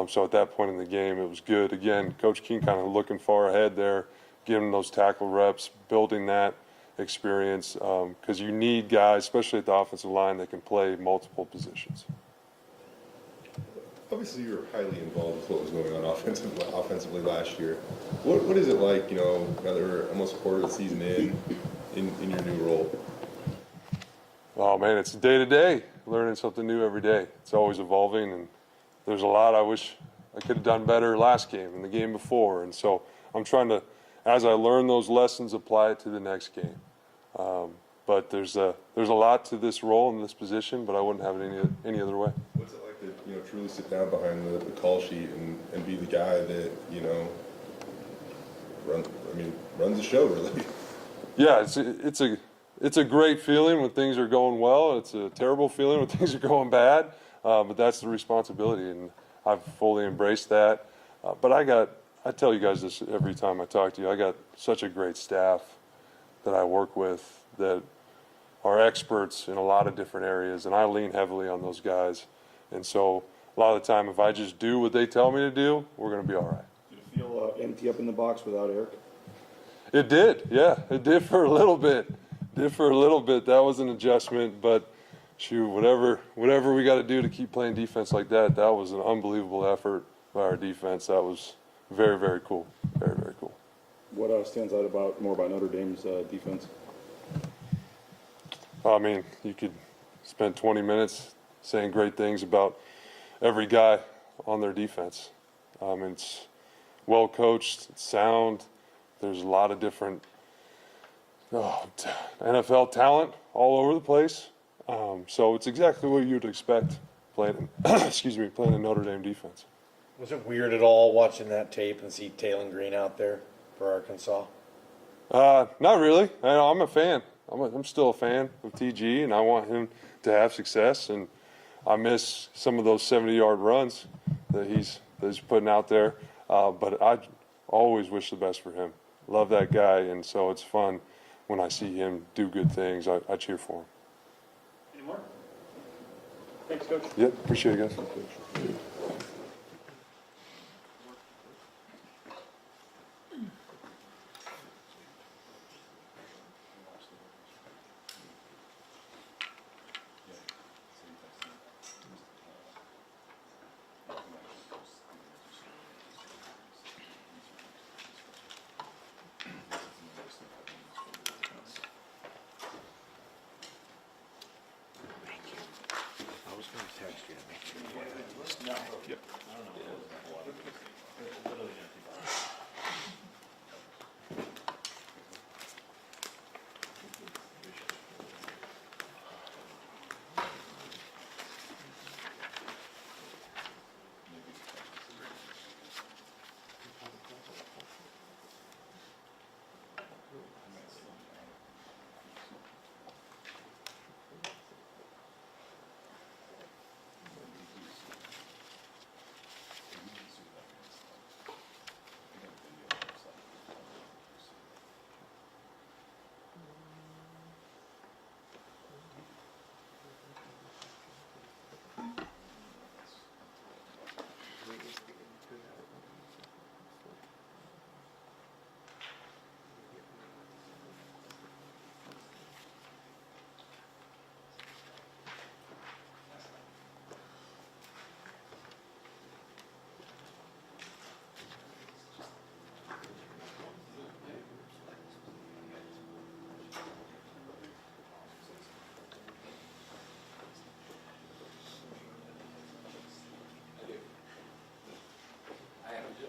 So at that point in the game, it was good. Again, Coach King kind of looking far ahead there, giving those tackle reps, building that experience, because you need guys, especially at the offensive line, that can play multiple positions. Obviously, you were highly involved with what was going on offensively last year. What is it like, now that we're almost a quarter of the season in your new role? Oh, man, it's day to day, learning something new every day. It's always evolving, and there's a lot I wish I could have done better last game and the game before. And so I'm trying to, as I learn those lessons, apply it to the next game. But there's a lot to this role and this position, but I wouldn't have it any other way. What's it like to truly sit down behind the call sheet and be the guy that runs the show, really? Yeah, it's a great feeling when things are going well. It's a terrible feeling when things are going bad. but that's the responsibility, and I've fully embraced that. But I tell you guys this every time I talk to you, I got such a great staff that I work with that are experts in a lot of different areas, and I lean heavily on those guys. And so a lot of the time, if I just do what they tell me to do, we're going to be all right. Did it feel empty up in the box without Eric? It did, yeah. It did for a little bit. That was an adjustment, but shoot, whatever we got to do to keep playing defense like that, that was an unbelievable effort by our defense. That was very, very cool. Very, very cool. What stands out more about Notre Dame's defense? I mean, you could spend 20 minutes saying great things about every guy on their defense. It's well coached, it's sound. There's a lot of different NFL talent all over the place. So it's exactly what you'd expect playing, playing a Notre Dame defense. Was it weird at all watching that tape and see Taylor Green out there for Arkansas? Not really. I'm a fan. I'm still a fan of TG, and I want him to have success. And I miss some of those 70-yard runs that he's putting out there. But I always wish the best for him. Love that guy, and so it's fun when I see him do good things. I cheer for him. Any more? Thanks, Coach. Yep, appreciate it, guys.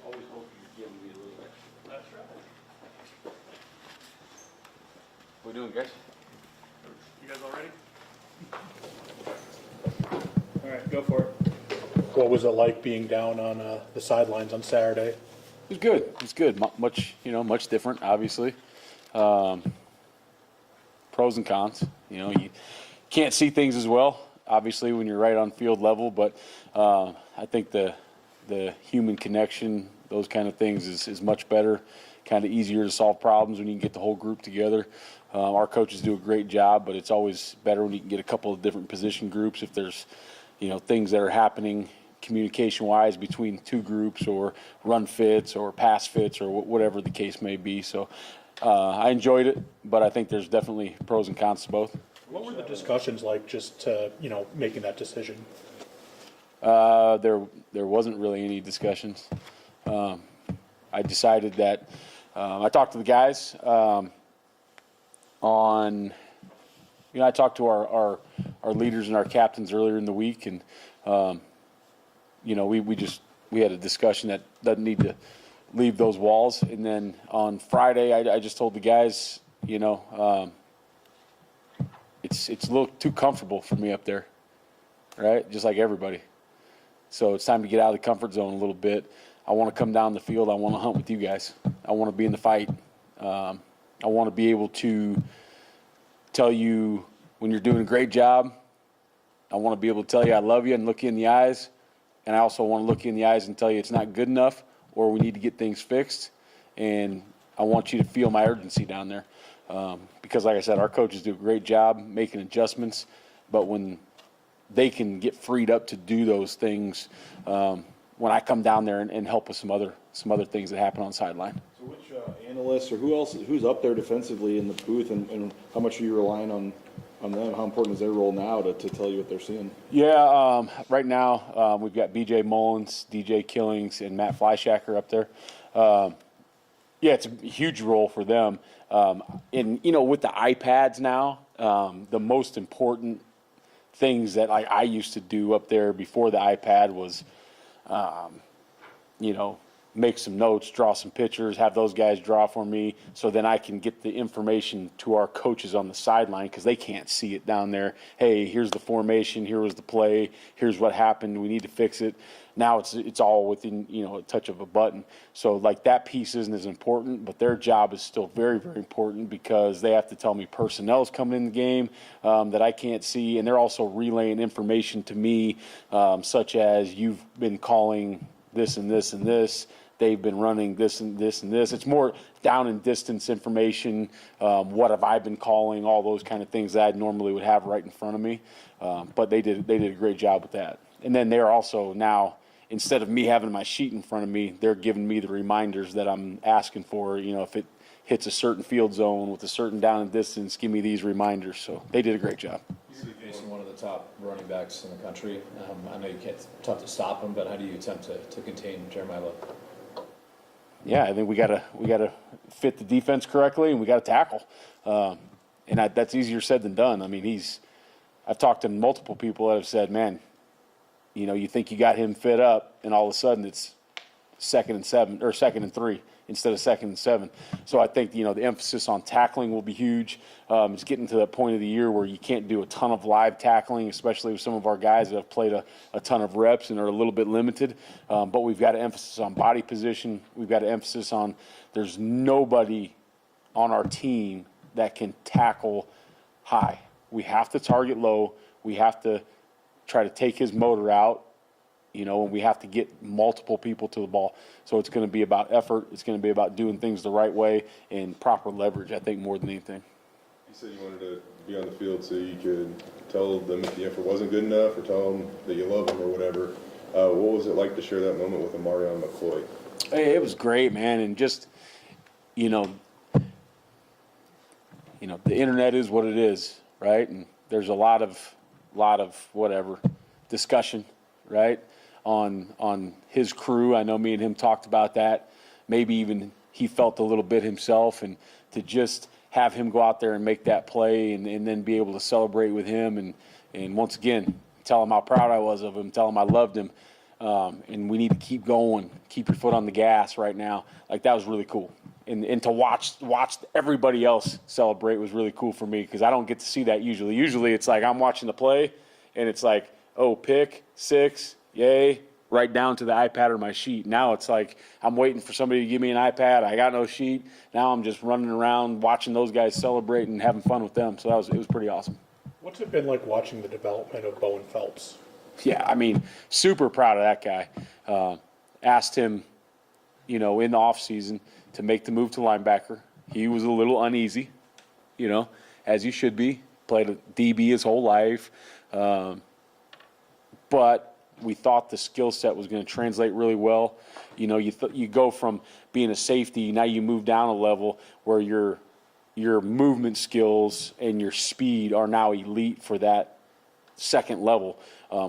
Always hope you're giving me a little extra. That's right. What are we doing, guys? You guys all ready? All right, go for it. What was it like being down on the sidelines on Saturday? It was good. It was good. Much different, obviously. Pros and cons. You can't see things as well, obviously, when you're right on field level. But I think the human connection, those kind of things, is much better. Kind of easier to solve problems when you can get the whole group together. Our coaches do a great job, but it's always better when you can get a couple of different position groups if there's, things that are happening communication-wise between two groups, or run fits or pass fits, or whatever the case may be. So I enjoyed it, but I think there's definitely pros and cons to both. What were the discussions like just making that decision? There wasn't really any discussions. I decided that I talked to the guys I talked to our leaders and our captains earlier in the week, and we had a discussion that doesn't need to leave those walls. And then on Friday, I just told the guys, it's a little too comfortable for me up there, right? Just like everybody. So it's time to get out of the comfort zone a little bit. I want to come down the field. I want to hunt with you guys. I want to be in the fight. I want to be able to tell you when you're doing a great job I want to be able to tell you I love you and look you in the eyes. And I also want to look you in the eyes and tell you it's not good enough or we need to get things fixed. And I want you to feel my urgency down there. Because like I said, our coaches do a great job making adjustments. But when they can get freed up to do those things, when I come down there and help with some other things that happen on the sideline. So which analysts or who's up there defensively in the booth, and how much are you relying on them? How important is their role now to tell you what they're seeing? Yeah, right now we've got B.J. Mullins, D.J. Killings, and Matt Fleischacker up there. Yeah, it's a huge role for them. And, with the iPads now, the most important things that I used to do up there before the iPad was, make some notes, draw some pictures, have those guys draw for me so then I can get the information to our coaches on the sideline because they can't see it down there. Hey, here's the formation, here was the play, here's what happened, we need to fix it. Now it's all within, a touch of a button. So, that piece isn't as important, but their job is still very, very important because they have to tell me personnel's coming in the game that I can't see, and they're also relaying information to me such as you've been calling this and this and this. They've been running this and this and this. It's more down and distance information. What have I been calling? All those kind of things that I normally would have right in front of me. But they did a great job with that. And then they're also now, instead of me having my sheet in front of me, they're giving me the reminders that I'm asking for. If it hits a certain field zone with a certain down and distance, give me these reminders. So they did a great job. He's facing one of the top running backs in the country. I know it's tough to stop him, but how do you attempt to contain Jeremiah Love? Yeah, I think we gotta fit the defense correctly, and we gotta tackle. And that's easier said than done. I mean, I've talked to multiple people that have said, man, you think you got him fit up, and all of a sudden it's 2nd and 7 or 2nd and 3 instead of 2nd and 7. So I think the emphasis on tackling will be huge. It's getting to that point of the year where you can't do a ton of live tackling, especially with some of our guys that have played a ton of reps and are a little bit limited. But we've got to emphasis on body position. We've got to emphasis on there's nobody on our team that can tackle high. We have to target low. We have to try to take his motor out. And we have to get multiple people to the ball. So it's going to be about effort. It's going to be about doing things the right way and proper leverage, I think, more than anything. You said you wanted to be on the field so you could tell them if the effort wasn't good enough or tell them that you love them or whatever. What was it like to share that moment with Amarion McCoy? Hey, it was great, man. And just, the internet is what it is, right? And there's a lot of whatever discussion, right? On his crew. I know me and him talked about that. Maybe even he felt a little bit himself, and to just have him go out there and make that play and then be able to celebrate with him and once again tell him how proud I was of him, tell him I loved him, and we need to keep going, keep your foot on the gas right now. That was really cool. And to watch everybody else celebrate was really cool for me because I don't get to see that usually. Usually it's like I'm watching the play and it's like, oh, pick, 6, yay, right down to the iPad or my sheet. Now it's like I'm waiting for somebody to give me an iPad. I got no sheet. Now I'm just running around watching those guys celebrate and having fun with them. So it was pretty awesome. What's it been like watching the development of Bowen Phelps? Yeah, I mean, super proud of that guy. Asked him, in the offseason to make the move to linebacker. He was a little uneasy, as you should be. Played a DB his whole life. But we thought the skill set was going to translate really well. You go from being a safety, now you move down a level where your movement skills and your speed are now elite for that second level,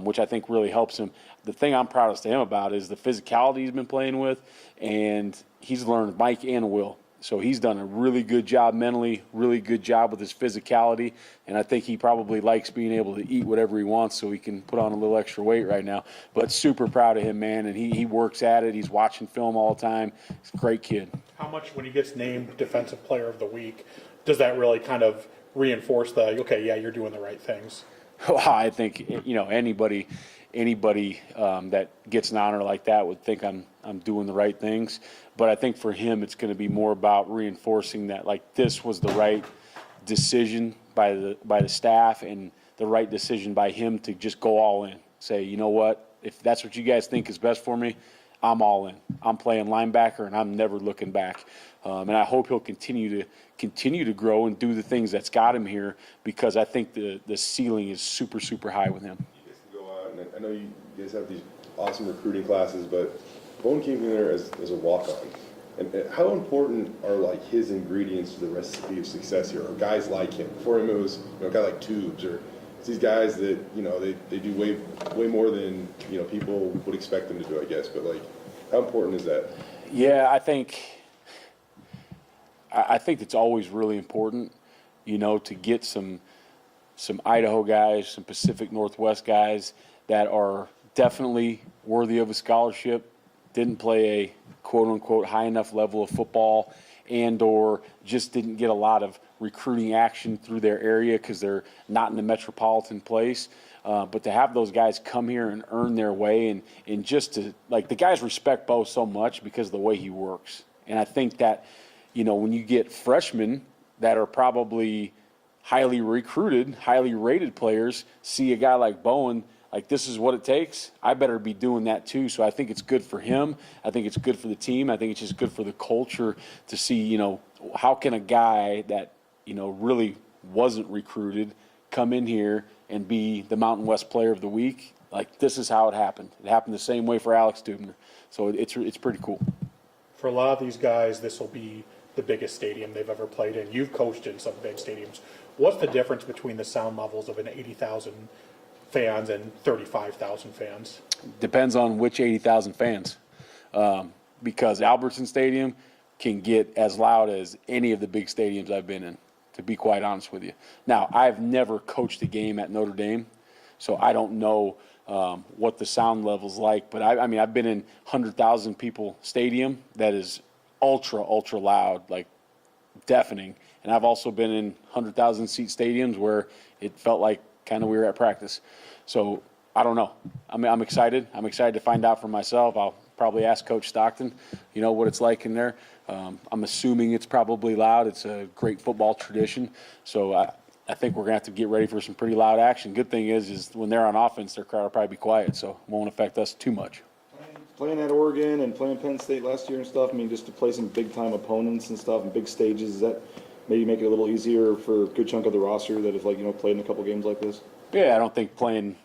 which I think really helps him. The thing I'm proudest to him about is the physicality he's been playing with, and he's learned Mike and Will. So he's done a really good job mentally, really good job with his physicality, and I think he probably likes being able to eat whatever he wants so he can put on a little extra weight right now. But super proud of him, man, and he works at it. He's watching film all the time. He's a great kid. How much, when he gets named Defensive Player of the Week, does that really kind of reinforce okay, yeah, you're doing the right things? Well, I think, anybody that gets an honor like that would think I'm doing the right things. But I think for him, it's going to be more about reinforcing that, this was the right decision by the staff, and the right decision by him to just go all in. Say, you know what, if that's what you guys think is best for me, I'm all in. I'm playing linebacker, and I'm never looking back. And I hope he'll continue to grow and do the things that's got him here, because I think the ceiling is super, super high with him. You guys can go out, and I know you guys have these awesome recruiting classes, but Bone came in there as a walk-on. And how important are like his ingredients to the recipe of success here, or guys like him? For him, it was a guy like Tubes, or it's these guys that they do way more than people would expect them to do, I guess. But like, how important is that? Yeah, I think it's always really important, to get some Idaho guys, some Pacific Northwest guys that are definitely worthy of a scholarship, didn't play a quote-unquote high enough level of football, and or just didn't get a lot of recruiting action through their area because they're not in the metropolitan place. But to have those guys come here and earn their way, and just to, like, the guys respect Bo so much because of the way he works. And I think that, when you get freshmen that are probably highly recruited, highly rated players, see a guy like Bowen, like, this is what it takes, I better be doing that too. So I think it's good for him. I think it's good for the team. I think it's just good for the culture to see, how can a guy that, really wasn't recruited come in here and be the Mountain West Player of the Week? Like, this is how it happened. It happened the same way for Alex Dubner. So it's pretty cool. For a lot of these guys, this will be the biggest stadium they've ever played in. You've coached in some big stadiums. What's the difference between the sound levels of an 80,000 fans and 35,000 fans? Depends on which 80,000 fans. Because Albertson Stadium can get as loud as any of the big stadiums I've been in, to be quite honest with you. Now, I've never coached a game at Notre Dame, so I don't know what the sound level's like. But I mean, I've been in 100,000 people stadium that is ultra, ultra loud, like deafening. And I've also been in 100,000 seat stadiums where it felt like kind of we were at practice. So I don't know. I'm excited. I'm excited to find out for myself. I'll probably ask Coach Stockton, what it's like in there. I'm assuming it's probably loud. It's a great football tradition. So I think we're going to have to get ready for some pretty loud action. Good thing is when they're on offense, their crowd will probably be quiet, so it won't affect us too much. Playing at Oregon and playing Penn State last year and stuff, just to play some big-time opponents and stuff and big stages, does that maybe make it a little easier for a good chunk of the roster that have, played in a couple games like this? Yeah, I don't think playing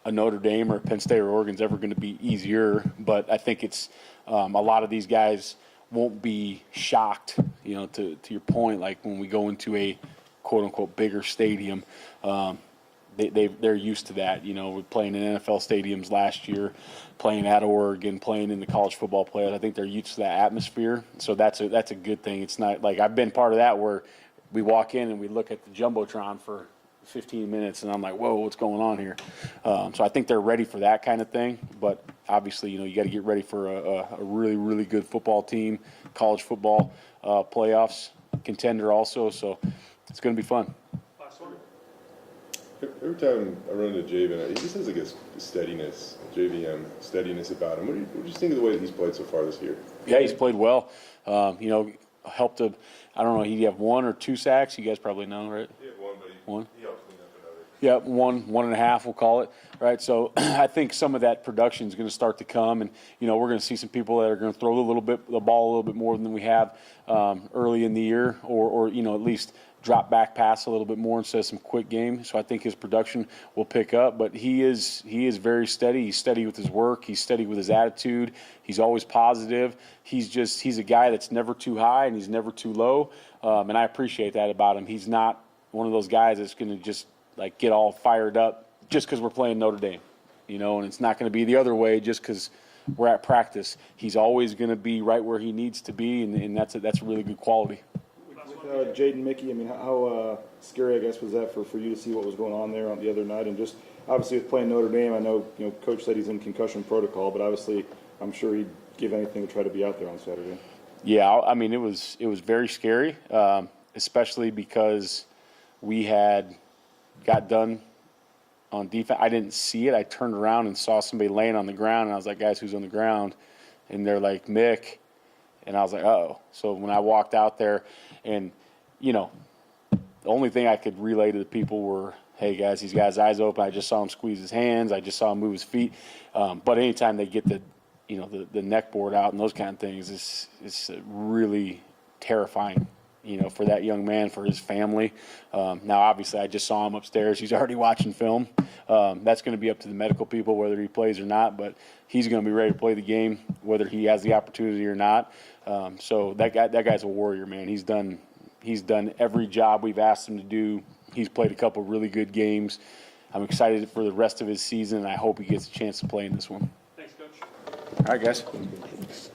a Notre Dame or Penn State or Oregon is ever going to be easier, but I think it's a lot of these guys won't be shocked, to your point, like when we go into a quote-unquote bigger stadium. They're used to that, we're playing in NFL stadiums last year, playing at Oregon, playing in the college football playoffs. I think they're used to that atmosphere, so that's a good thing. It's not like I've been part of that where we walk in and we look at the Jumbotron for 15 minutes and I'm like, whoa, what's going on here? So I think they're ready for that kind of thing, but obviously, you got to get ready for a really, really good football team, college football playoffs contender also, so it's going to be fun. Every time I run into Javen, he just has like a steadiness, JVM, steadiness about him. What do you think of the way that he's played so far this year? Yeah, he's played well. Helped to, I don't know, he have 1 or 2 sacks. You guys probably know, right? He had 1, but One? he helped clean up another. Yeah, 1.5, we'll call it, right? So I think some of that production is going to start to come, and we're going to see some people that are going to throw the ball a little bit more than we have early in the year, or at least drop back pass a little bit more instead of some quick game. So I think his production will pick up, but he is very steady. He's steady with his work. He's steady with his attitude. He's always positive. He's a guy that's never too high and he's never too low, and I appreciate that about him. He's not one of those guys that's going to just like get all fired up just because we're playing Notre Dame, and it's not going to be the other way just because we're at practice. He's always going to be right where he needs to be, and that's a really good quality. With Jaden Mickey, how scary, I guess, was that for you to see what was going on there on the other night? And just obviously with playing Notre Dame, I know Coach said he's in concussion protocol, but obviously I'm sure he'd give anything to try to be out there on Saturday. Yeah, it was very scary, especially because we had got done on defense. I didn't see it. I turned around and saw somebody laying on the ground, and I was like, guys, who's on the ground? And they're like, Mick. And I was like, uh-oh. So when I walked out there, and, the only thing I could relay to the people were hey guys, he's got his eyes open. I just saw him squeeze his hands. I just saw him move his feet. But anytime they get the neck board out and those kind of things, it's really terrifying, for that young man, for his family. Now, obviously, I just saw him upstairs. He's already watching film. That's going to be up to the medical people whether he plays or not, but he's going to be ready to play the game whether he has the opportunity or not. So that guy's a warrior, man. He's done every job we've asked him to do. He's played a couple really good games. I'm excited for the rest of his season, and I hope he gets a chance to play in this one. Thanks, Coach. All right, guys.